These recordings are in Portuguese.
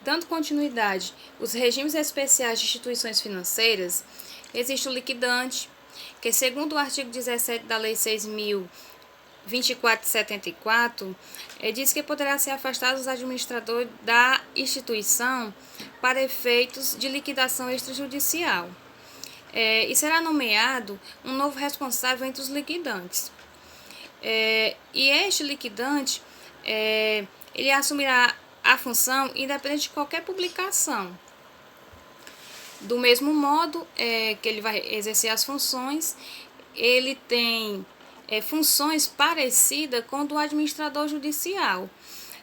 Dando continuidade aos regimes especiais de instituições financeiras, existe o liquidante, que segundo o artigo 17 da Lei 6.024/74, diz que poderá ser afastado os administradores da instituição para efeitos de liquidação extrajudicial. E será nomeado um novo responsável entre os liquidantes. E este liquidante, ele assumirá a função independente de qualquer publicação. Do mesmo modo que ele vai exercer as funções, ele tem funções parecidas com do administrador judicial,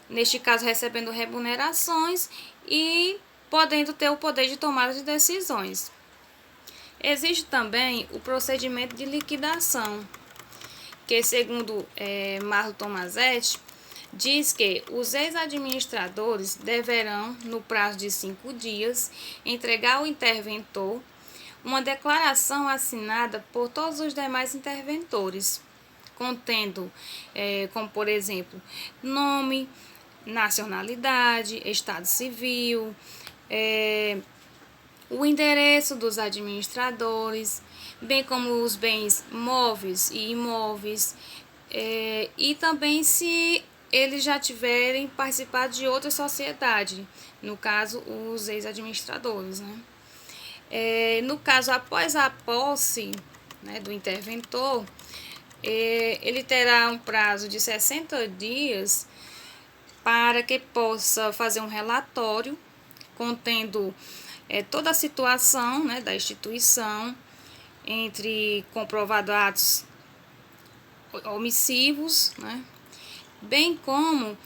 neste caso recebendo remunerações e podendo ter o poder de tomada de decisões. Existe também o procedimento de liquidação, que segundo Marlo Tomazetti, diz que os ex-administradores deverão, no prazo de 5 dias, entregar ao interventor uma declaração assinada por todos os demais interventores, contendo, como por exemplo, nome, nacionalidade, estado civil, o endereço dos administradores, bem como os bens móveis e imóveis, e também se eles já tiverem participado de outra sociedade, no caso, os ex-administradores, né? No caso, após a posse, né, do interventor, ele terá um prazo de 60 dias para que possa fazer um relatório contendo toda a situação, né, da instituição, entre comprovado atos omissivos, né, bem como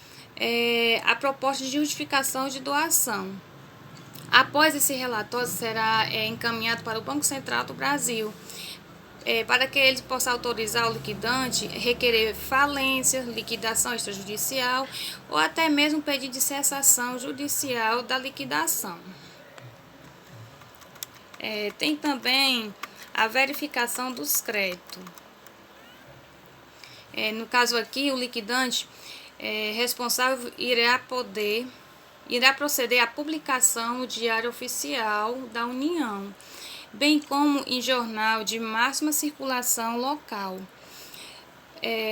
a proposta de justificação de doação. Após esse relatório, será encaminhado para o Banco Central do Brasil, para que ele possa autorizar o liquidante, requerer falência, liquidação extrajudicial ou até mesmo pedido de cessação judicial da liquidação. Tem também a verificação dos créditos. No caso aqui, o liquidante responsável irá proceder à publicação no Diário Oficial da União, bem como em jornal de máxima circulação local.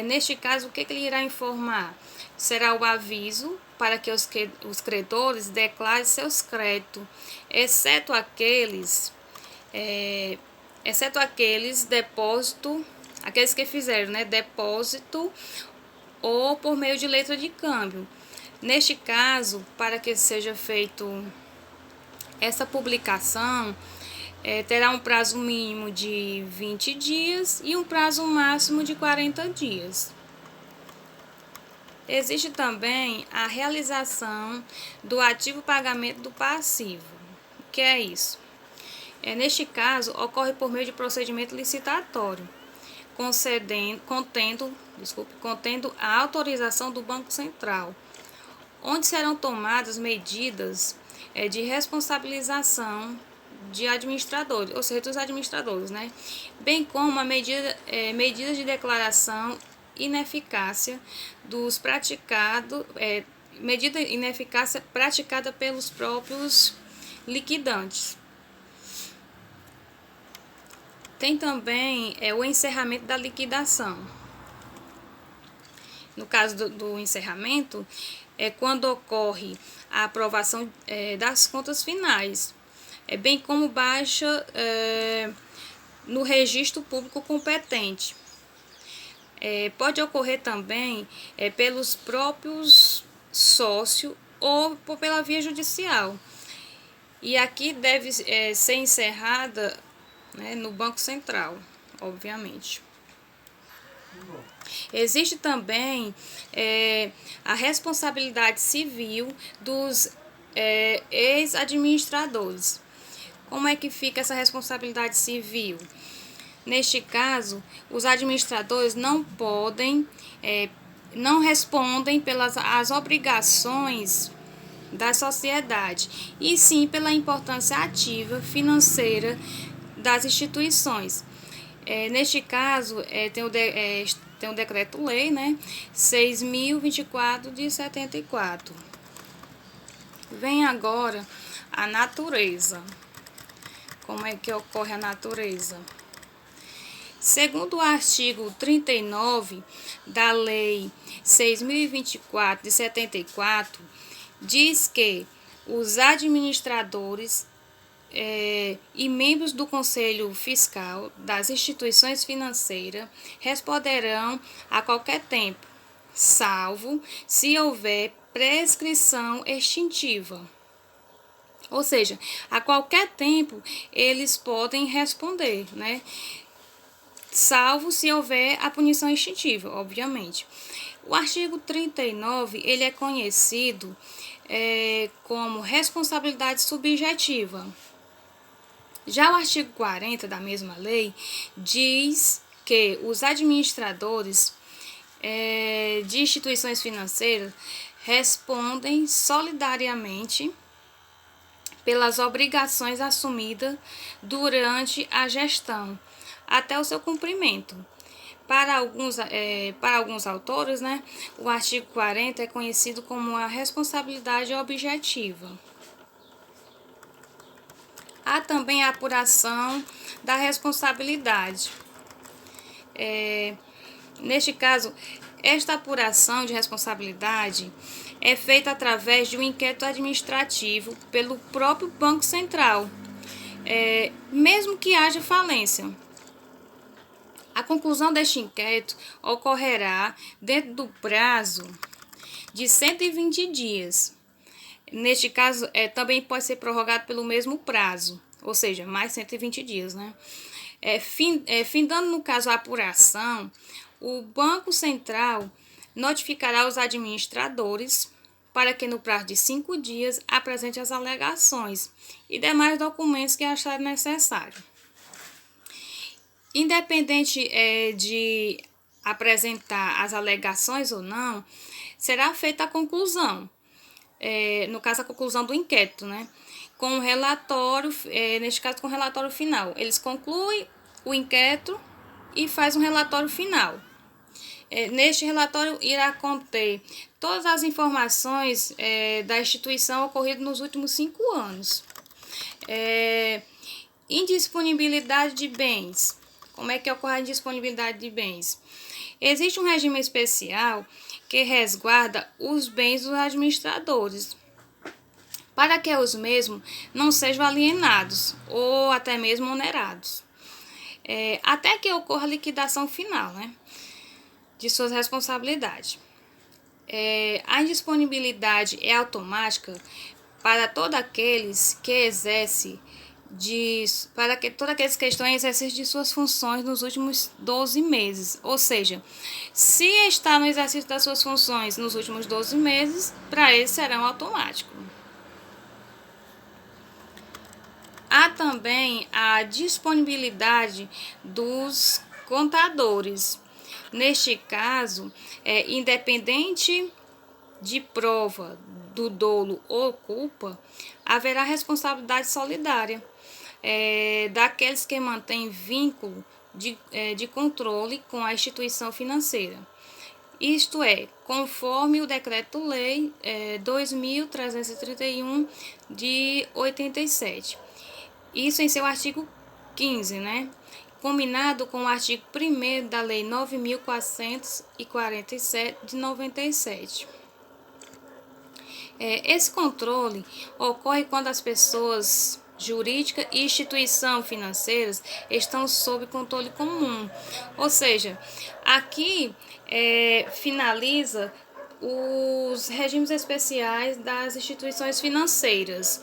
Neste caso, o que ele irá informar? Será o aviso para que os credores declarem seus créditos, exceto aqueles depósito, aqueles que fizeram, né, depósito ou por meio de letra de câmbio. Neste caso, para que seja feito essa publicação, terá um prazo mínimo de 20 dias e um prazo máximo de 40 dias. Existe também a realização do ativo pagamento do passivo. O que é isso? Neste caso, ocorre por meio de procedimento licitatório, contendo a autorização do Banco Central, onde serão tomadas medidas de responsabilização de administradores, ou seja, dos administradores, né? Bem como a medidas de declaração ineficácia dos praticados, medida ineficácia praticada pelos próprios liquidantes. Tem também o encerramento da liquidação. No caso do encerramento, quando ocorre a aprovação das contas finais, bem como baixa no registro público competente. Pode ocorrer também pelos próprios sócios ou pela via judicial. E aqui deve ser encerrada, né, no Banco Central, obviamente. Existe também a responsabilidade civil dos ex-administradores. Como é que fica essa responsabilidade civil? Neste caso, os administradores não respondem pelas as obrigações da sociedade, e sim pela importância ativa financeira das instituições. Neste caso, tem o decreto-lei, né, 6.024/74. Vem agora a natureza. Como é que ocorre a natureza? Segundo o artigo 39 da Lei 6.024 de 74, diz que os administradores e membros do Conselho Fiscal das instituições financeiras responderão a qualquer tempo, salvo se houver prescrição extintiva. Ou seja, a qualquer tempo eles podem responder, né? Salvo se houver a punição extintiva, obviamente. O artigo 39, ele é conhecido como responsabilidade subjetiva. Já o artigo 40 da mesma lei diz que os administradores de instituições financeiras respondem solidariamente pelas obrigações assumidas durante a gestão, até o seu cumprimento. Para alguns autores, né, o artigo 40 é conhecido como a responsabilidade objetiva. Há também a apuração da responsabilidade. Neste caso, esta apuração de responsabilidade é feita através de um inquérito administrativo pelo próprio Banco Central, mesmo que haja falência. A conclusão deste inquérito ocorrerá dentro do prazo de 120 dias. Neste caso, também pode ser prorrogado pelo mesmo prazo, ou seja, mais 120 dias, né? Findando, no caso, a apuração, o Banco Central notificará os administradores para que, no prazo de 5 dias, apresente as alegações e demais documentos que acharem necessário. Independente de apresentar as alegações ou não, será feita a conclusão, no caso a conclusão do inquérito, né? Com o relatório, neste caso com o relatório final. Eles concluem o inquérito e faz um relatório final. Neste relatório irá conter todas as informações da instituição ocorridas nos últimos 5 anos. Indisponibilidade de bens. Como é que ocorre a indisponibilidade de bens? Existe um regime especial que resguarda os bens dos administradores, para que os mesmos não sejam alienados ou até mesmo onerados, até que ocorra a liquidação final, né, de suas responsabilidades. A indisponibilidade é automática para todos aqueles que exercem todos aqueles que estão em exercício de suas funções nos últimos 12 meses. Ou seja, se está no exercício das suas funções nos últimos 12 meses, para eles serão automáticos. Há também a disponibilidade dos contadores. Neste caso, independente de prova do dolo ou culpa, haverá responsabilidade solidária daqueles que mantêm vínculo de controle com a instituição financeira. Isto é, conforme o Decreto-Lei 2.331 de 87. Isso em seu artigo 15, né? Combinado com o artigo 1º da Lei 9.447 de 97. Esse controle ocorre quando as pessoas jurídicas e instituições financeiras estão sob controle comum. Ou seja, aqui finaliza os regimes especiais das instituições financeiras.